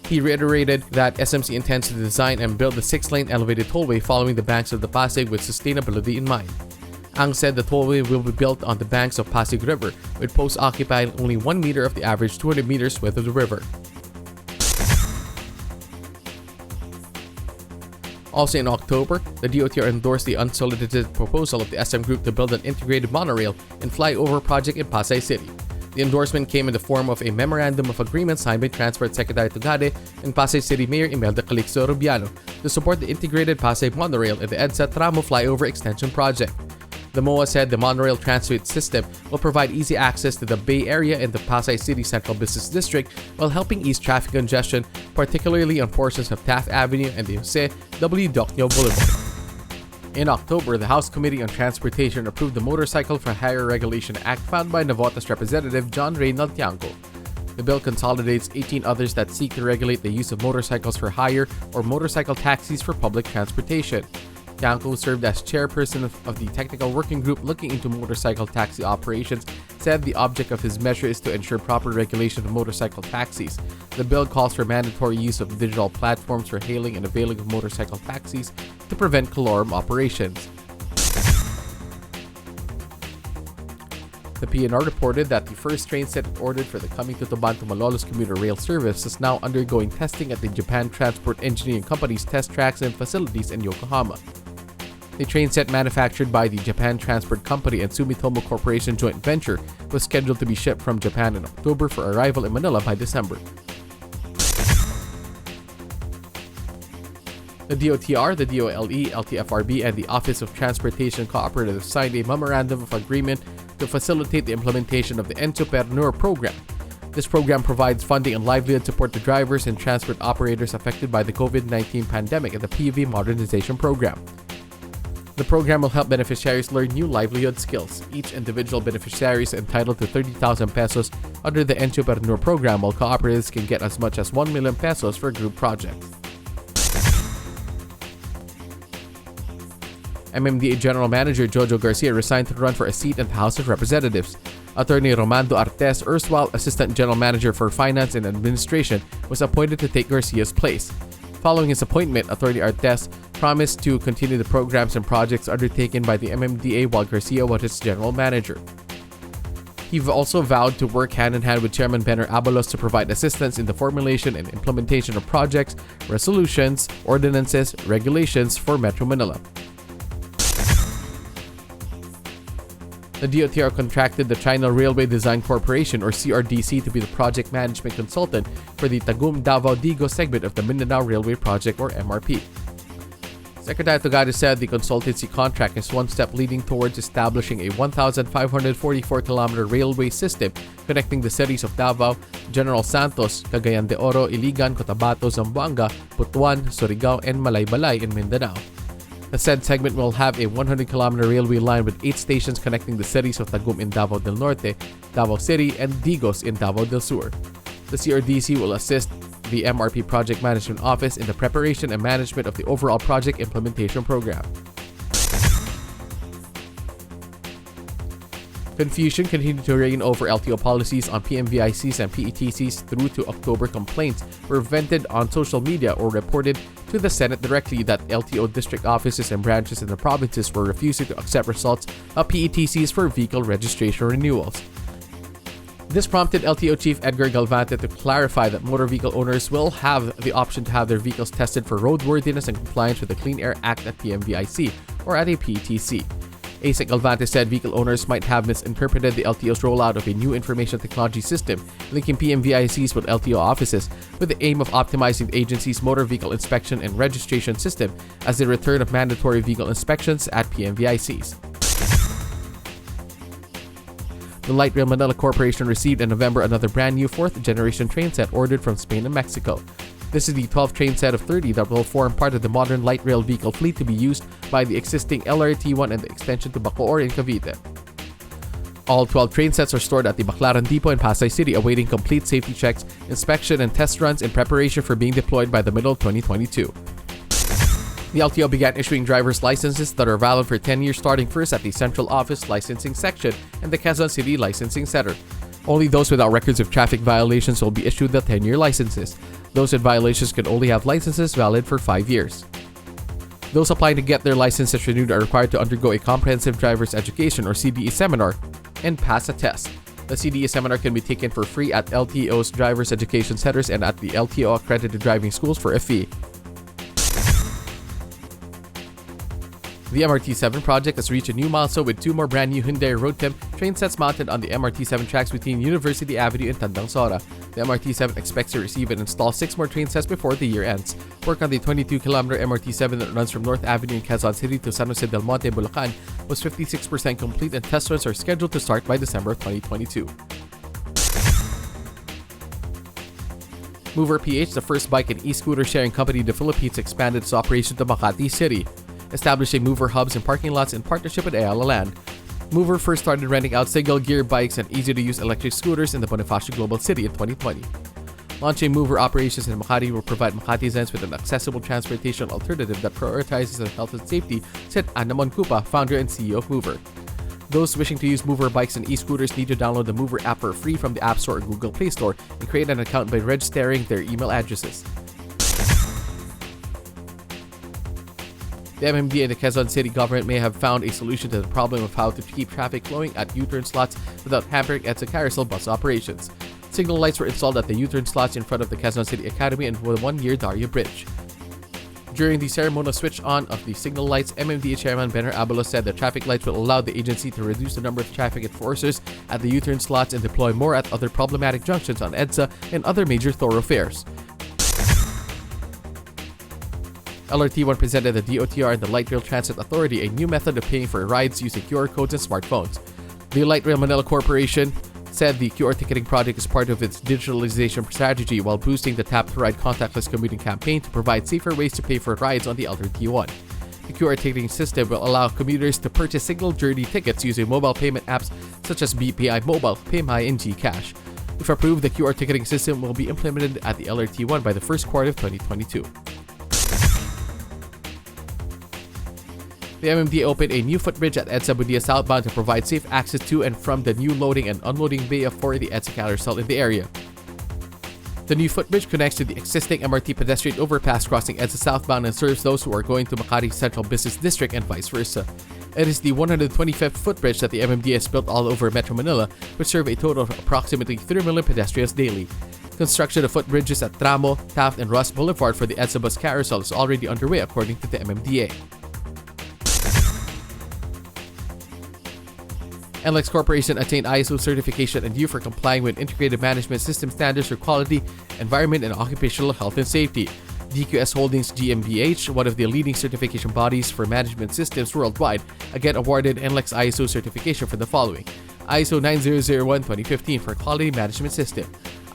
He reiterated that SMC intends to design and build the 6-lane elevated tollway following the banks of the Pasig with sustainability in mind. Ang said the tollway will be built on the banks of Pasig River, with posts occupying only 1 meter of the average 200 meters width of the river. Also in October, the DOTR endorsed the unsolicited proposal of the SM Group to build an integrated monorail and flyover project in Pasay City. The endorsement came in the form of a memorandum of agreement signed by Transport Secretary Tugade and Pasay City Mayor Imelda Calixto Rubiano to support the integrated Pasay monorail and the EDSA Tramo flyover extension project. The MOA said the monorail transit system will provide easy access to the Bay Area and the Pasay City Central Business District while helping ease traffic congestion, particularly on portions of Taft Avenue and the Jose W. Docnio Boulevard. In October, the House Committee on Transportation approved the Motorcycle for Hire Regulation Act filed by Navotas Representative John Reynald Tiangco. The bill consolidates 18 others that seek to regulate the use of motorcycles for hire or motorcycle taxis for public transportation. Tiangco, served as chairperson of the technical working group looking into motorcycle taxi operations, said the object of his measure is to ensure proper regulation of motorcycle taxis. The bill calls for mandatory use of digital platforms for hailing and availing of motorcycle taxis to prevent colorum operations. The PNR reported that the first train set ordered for the coming Tutuban to Malolos commuter rail service is now undergoing testing at the Japan Transport Engineering Company's test tracks and facilities in Yokohama. The train set manufactured by the Japan Transport Company and Sumitomo Corporation joint venture was scheduled to be shipped from Japan in October for arrival in Manila by December. The DOTR, the DOLE, LTFRB, and the Office of Transportation Cooperatives signed a memorandum of agreement to facilitate the implementation of the Entrepreneur program. This program provides funding and livelihood support to drivers and transport operators affected by the COVID-19 pandemic and the PUV modernization program. The program will help beneficiaries learn new livelihood skills. Each individual beneficiary is entitled to 30,000 pesos under the Entrepreneur program, while cooperatives can get as much as 1 million pesos for group projects. MMDA General Manager Jojo Garcia resigned to run for a seat in the House of Representatives. Attorney Romando Artes, erstwhile Assistant General Manager for Finance and Administration, was appointed to take Garcia's place. Following his appointment, Attorney Artes promised to continue the programs and projects undertaken by the MMDA while Garcia was its General Manager. He also vowed to work hand-in-hand with Chairman Benner Abalos to provide assistance in the formulation and implementation of projects, resolutions, ordinances, regulations for Metro Manila. The DOTR contracted the China Railway Design Corporation or CRDC to be the project management consultant for the Tagum-Davao-Digos segment of the Mindanao Railway Project or MRP. Secretary Togado said the consultancy contract is one step leading towards establishing a 1,544-kilometer railway system connecting the cities of Davao, General Santos, Cagayan de Oro, Iligan, Cotabato, Zamboanga, Butuan, Surigao, and Malaybalay in Mindanao. The said segment will have a 100-kilometer railway line with 8 stations connecting the cities of Tagum in Davao del Norte, Davao City, and Digos in Davao del Sur. The CRDC will assist the MRP Project Management Office in the preparation and management of the overall project implementation program. Confusion continued to reign over LTO policies on PMVICs and PETCs through to October. Complaints were vented on social media or reported to the Senate directly that LTO district offices and branches in the provinces were refusing to accept results of PETCs for vehicle registration renewals. This prompted LTO Chief Edgar Galvante to clarify that motor vehicle owners will have the option to have their vehicles tested for roadworthiness and compliance with the Clean Air Act at PMVIC or at a PETC. ASEC Galvante said vehicle owners might have misinterpreted the LTO's rollout of a new information technology system linking PMVICs with LTO offices with the aim of optimizing the agency's motor vehicle inspection and registration system as the return of mandatory vehicle inspections at PMVICs. The Light Rail Manila Corporation received in November another brand new 4th-generation train set ordered from Spain and Mexico. This is the 12th train set of 30 that will form part of the modern light rail vehicle fleet to be used by the existing LRT-1 and the extension to Bacoor in Cavite. All 12 train sets are stored at the Baclaran Depot in Pasay City awaiting complete safety checks, inspection, and test runs in preparation for being deployed by the middle of 2022. The LTO began issuing driver's licenses that are valid for 10 years starting first at the Central Office Licensing Section and the Quezon City Licensing Center. Only those without records of traffic violations will be issued the 10-year licenses. Those with violations can only have licenses valid for 5 years. Those applying to get their licenses renewed are required to undergo a comprehensive driver's education or CDE seminar and pass a test. The CDE seminar can be taken for free at LTO's driver's education centers and at the LTO accredited driving schools for a fee. The MRT-7 project has reached a new milestone with 2 more brand new Hyundai Roadtem train sets mounted on the MRT-7 tracks between University Avenue and Tandang Sora. The MRT-7 expects to receive and install 6 more train sets before the year ends. Work on the 22-kilometer MRT-7 that runs from North Avenue in Quezon City to San Jose del Monte, Bulacan was 56% complete and test runs are scheduled to start by December 2022. Mover PH, the first bike and e-scooter sharing company in the Philippines, expanded its operation to Makati City, establishing Mover hubs and parking lots in partnership with Ayala Land. Mover first started renting out single-gear bikes and easy-to-use electric scooters in the Bonifacio Global City in 2020. Launching Mover operations in Makati will provide Makatizens with an accessible transportation alternative that prioritizes their health and safety, said Ana Moncupa, founder and CEO of Mover. Those wishing to use Mover bikes and e-scooters need to download the Mover app for free from the App Store or Google Play Store and create an account by registering their email addresses. The MMDA and the Quezon City government may have found a solution to the problem of how to keep traffic flowing at U-turn slots without hampering EDSA carousel bus operations. Signal lights were installed at the U-turn slots in front of the Quezon City Academy and the 1-year Daria Bridge. During the ceremonial switch-on of the signal lights, MMDA Chairman Benner Abalos said the traffic lights will allow the agency to reduce the number of traffic enforcers at the U-turn slots and deploy more at other problematic junctions on EDSA and other major thoroughfares. LRT1 presented the DOTR and the Light Rail Transit Authority a new method of paying for rides using QR codes and smartphones. The Light Rail Manila Corporation said the QR ticketing project is part of its digitalization strategy while boosting the Tap to Ride contactless commuting campaign to provide safer ways to pay for rides on the LRT1. The QR ticketing system will allow commuters to purchase single journey tickets using mobile payment apps such as BPI Mobile, PayMy, and GCash. If approved, the QR ticketing system will be implemented at the LRT1 by the first quarter of 2022. The MMDA opened a new footbridge at EDSA Budia southbound to provide safe access to and from the new loading and unloading bay for the EDSA carousel in the area. The new footbridge connects to the existing MRT pedestrian overpass crossing EDSA southbound and serves those who are going to Makati Central Business District and vice versa. It is the 125th footbridge that the MMDA has built all over Metro Manila, which serve a total of approximately 3 million pedestrians daily. Construction of footbridges at Tramo, Taft, and Ross Boulevard for the EDSA bus carousel is already underway according to the MMDA. NLEX Corporation attained ISO certification and due for complying with Integrated Management System standards for quality, environment, and occupational health and safety. DQS Holdings GmbH, one of the leading certification bodies for management systems worldwide, again awarded NLEX ISO certification for the following: ISO 9001-2015 for quality management system,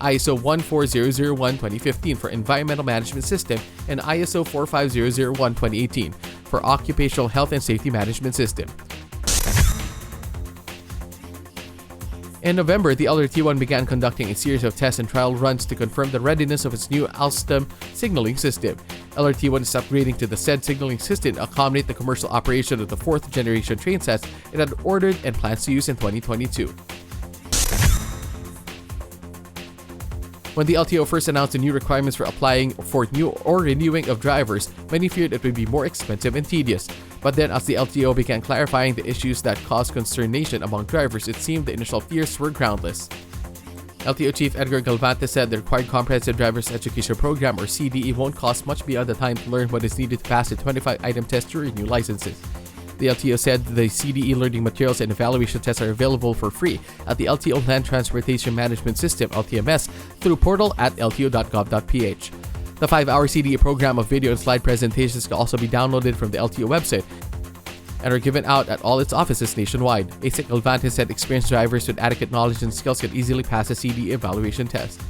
ISO 14001-2015 for environmental management system, and ISO 45001-2018 for occupational health and safety management system. In November, the LRT1 began conducting a series of test and trial runs to confirm the readiness of its new Alstom signaling system. LRT1 is upgrading to the said signaling system to accommodate the commercial operation of the 4th generation train sets it had ordered and plans to use in 2022. When the LTO first announced the new requirements for applying for new or renewing of drivers, many feared it would be more expensive and tedious. But then as the LTO began clarifying the issues that caused consternation among drivers, it seemed the initial fears were groundless. LTO Chief Edgar Galvante said the required Comprehensive Driver's Education Program or CDE won't cost much beyond the time to learn what is needed to pass the 25-item test to renew licenses. The LTO said the CDE learning materials and evaluation tests are available for free at the LTO Land Transportation Management System (LTMS) through portal at lto.gov.ph. The 5-hour CDE program of video and slide presentations can also be downloaded from the LTO website and are given out at all its offices nationwide. ASIC Galvante said experienced drivers with adequate knowledge and skills can easily pass a CDE evaluation test.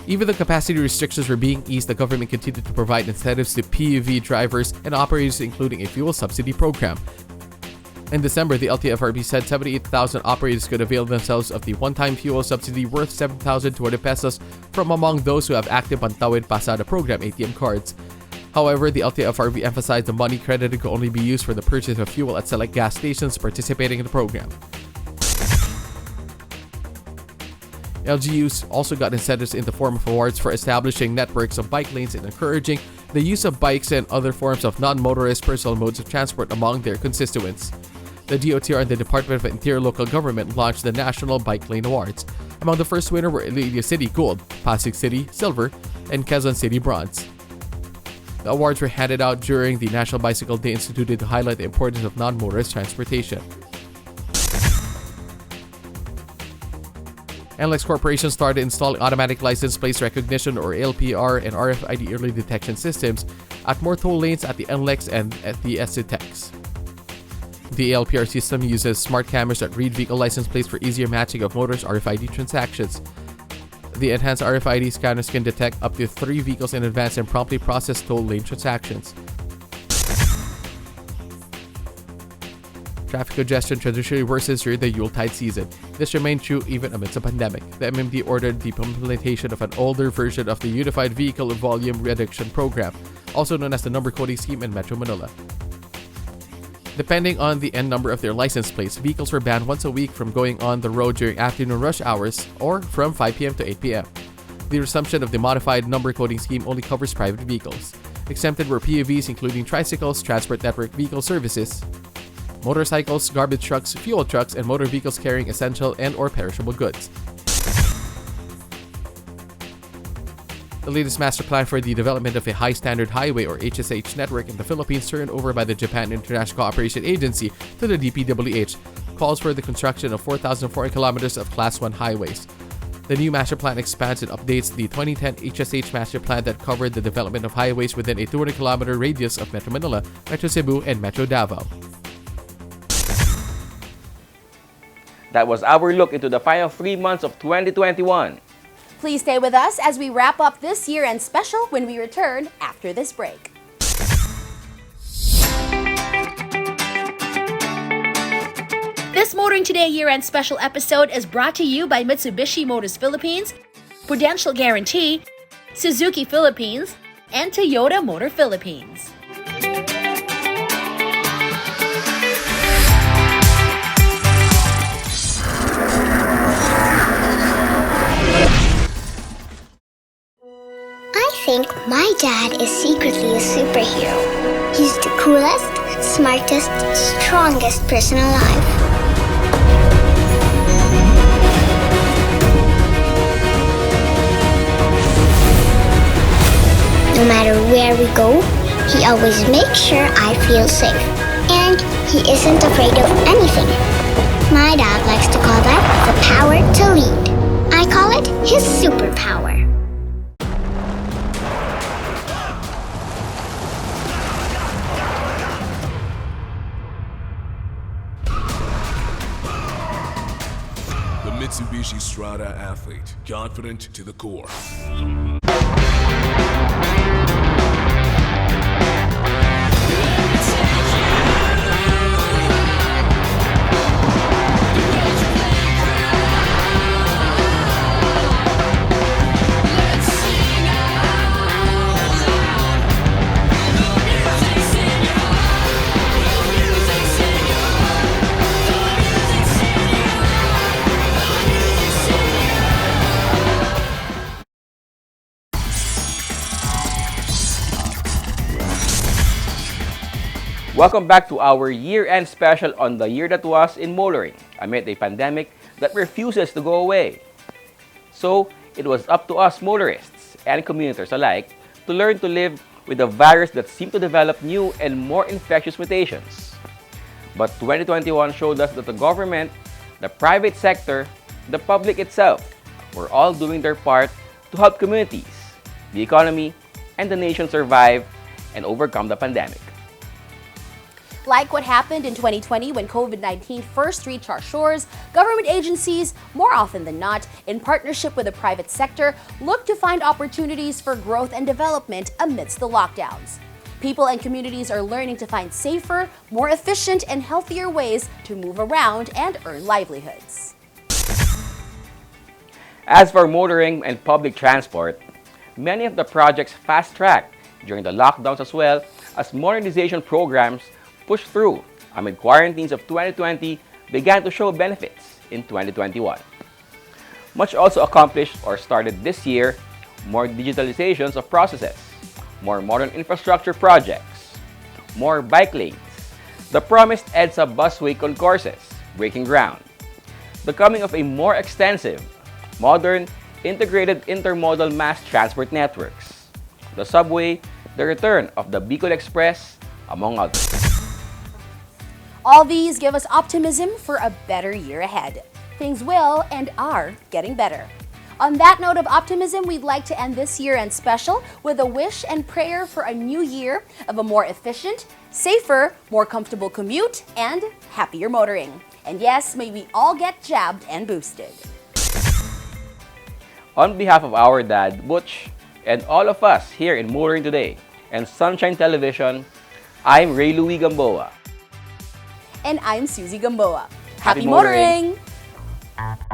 Even though capacity restrictions were being eased, the government continued to provide incentives to PUV drivers and operators, including a fuel subsidy program. In December, the LTFRB said 78,000 operators could avail themselves of the one-time fuel subsidy worth 7,200 pesos from among those who have active Pantawid Pasada program ATM cards. However, the LTFRB emphasized the money credited could only be used for the purchase of fuel at select gas stations participating in the program. LGUs also got incentives in the form of awards for establishing networks of bike lanes and encouraging the use of bikes and other forms of non-motorized personal modes of transport among their constituents. The DOTR and the Department of Interior Local Government launched the National Bike Lane Awards. Among the first winners were Iliria City Gold, Pasig City Silver, and Quezon City Bronze. The awards were handed out during the National Bicycle Day instituted to highlight the importance of non-motorized transportation. NLEX Corporation started installing automatic license plate recognition or ALPR and RFID early detection systems at more toll lanes at the NLEX and at the SCTEX. The ALPR system uses smart cameras that read vehicle license plates for easier matching of motorist RFID transactions. The enhanced RFID scanners can detect up to 3 vehicles in advance and promptly process toll lane transactions. Traffic congestion traditionally worsens during the Yuletide season. This remained true even amidst a pandemic. The MMD ordered the implementation of an older version of the Unified Vehicle Volume Reduction Program, also known as the Number Coding Scheme in Metro Manila. Depending on the end number of their license plates, vehicles were banned once a week from going on the road during afternoon rush hours or from 5 p.m. to 8 p.m. The resumption of the modified number coding scheme only covers private vehicles. Exempted were PUVs including tricycles, transport network vehicle services, motorcycles, garbage trucks, fuel trucks, and motor vehicles carrying essential and/or perishable goods. The latest master plan for the development of a high-standard highway or HSH network in the Philippines, turned over by the Japan International Cooperation Agency to the DPWH, calls for the construction of 4,400 kilometers of Class 1 highways. The new master plan expands and updates the 2010 HSH master plan that covered the development of highways within a 200-kilometer radius of Metro Manila, Metro Cebu, and Metro Davao. That was our look into the final 3 months of 2021. Please stay with us as we wrap up this year-end special when we return after this break. This Motoring Today year-end special episode is brought to you by Mitsubishi Motors Philippines, Prudential Guarantee, Suzuki Philippines, and Toyota Motor Philippines. I think my dad is secretly a superhero. He's the coolest, smartest, strongest person alive. No matter where we go, he always makes sure I feel safe. And he isn't afraid of anything. My dad likes to call that the power to lead. I call it his superpower. The Mitsubishi Strada athlete, confident to the core. Welcome back to our year-end special on the year that was in motoring amid a pandemic that refuses to go away. So, it was up to us motorists and commuters alike to learn to live with a virus that seemed to develop new and more infectious mutations. But 2021 showed us that the government, the private sector, the public itself were all doing their part to help communities, the economy, and the nation survive and overcome the pandemic. Like what happened in 2020 when COVID-19 first reached our shores, government agencies, more often than not, in partnership with the private sector, look to find opportunities for growth and development amidst the lockdowns. People and communities are learning to find safer, more efficient, and healthier ways to move around and earn livelihoods. As for motoring and public transport, many of the projects fast-tracked during the lockdowns as well as modernization programs pushed through amid quarantines of 2020 began to show benefits in 2021. Much also accomplished or started this year, more digitalizations of processes, more modern infrastructure projects, more bike lanes, the promised EDSA busway concourses breaking ground, the coming of a more extensive, modern, integrated intermodal mass transport networks, the subway, the return of the Bicol Express, among others. All these give us optimism for a better year ahead. Things will and are getting better. On that note of optimism, we'd like to end this year-end special with a wish and prayer for a new year of a more efficient, safer, more comfortable commute, and happier motoring. And yes, may we all get jabbed and boosted. On behalf of our dad, Butch, and all of us here in Motoring Today and Sunshine Television, I'm Ray Louie Gamboa. And I'm Susie Gamboa. Happy Happy motoring! motoring!